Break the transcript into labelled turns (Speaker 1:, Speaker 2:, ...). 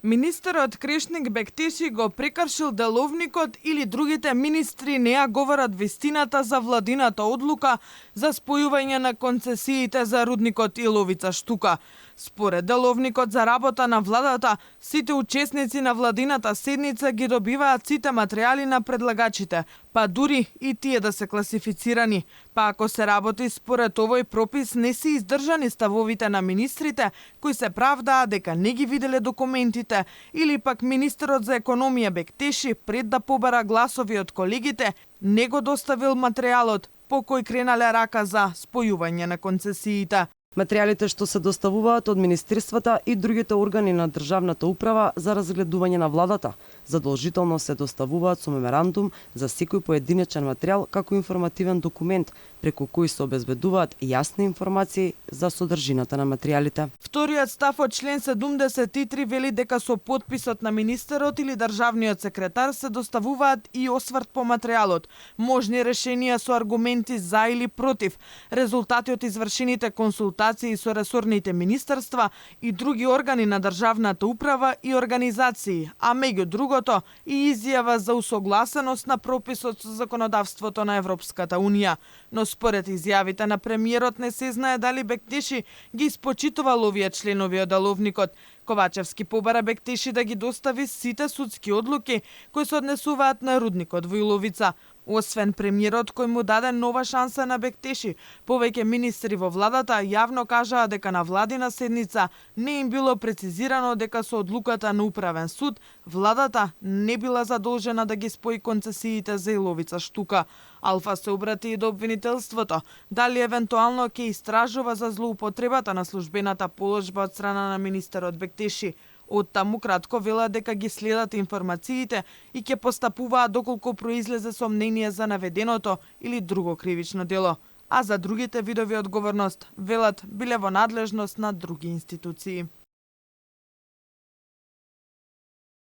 Speaker 1: Министерот Крешник Бектеши го прекршил деловникот или другите министри не ја говорат вистината за владината одлука за спојување на концесиите за рудникот Иловица Штука. Според деловникот за работа на владата, сите учесници на владината седница ги добиваат сите материјали на предлагачите, па дури и тие да се класифицирани. Па ако се работи според овој пропис, не се издржани ставовите на министрите, кои се правдаа дека не ги виделе документите, или пак министерот за економија Бектеши, пред да побара гласови од колегите, не го доставил материјалот по кој кренале рака за спојување на концесиите.
Speaker 2: Материјалите што се доставуваат од министерствата и другите органи на државната управа за разгледување на владата, задолжително се доставуваат со меморандум за секој поединечен материјал како информативен документ, преку кој се обезбедуваат јасни информации за содржината на материјалите.
Speaker 1: Вториот став од член 73 вели дека со потписот на министерот или државниот секретар се доставуваат и осврт по материјалот, можни решенија со аргументи за или против, резултати од извршените консултации со ресорните министерства и други органи на државната управа и организации, а меѓу другото и изјава за усогласеност на прописот со законодавството на Европската унија. Но според изјавите на премиерот не се знае дали Бектеши ги испочитувал овие членови од деловникот. Ковачевски побара Бектеши да ги достави сите судски одлуки кои се однесуваат на рудникот во Иловица. Освен премиерот кој му даде нова шанса на Бектеши, повеќе министри во владата јавно кажаа дека на владина седница не им било прецизирано дека со одлуката на управен суд владата не била задолжена да ги спои концесиите за Иловица Штука. Алфа се обрати и до обвинителството, дали евентуално ќе истражува за злоупотребата на службената положба од страна на министерот Бектеши. Од таму кратко вела дека ги следат информациите и ќе постапуваат доколку произлезе сомнение за наведеното или друго кривично дело. А за другите видови одговорност, велат, биле во надлежност на други институции.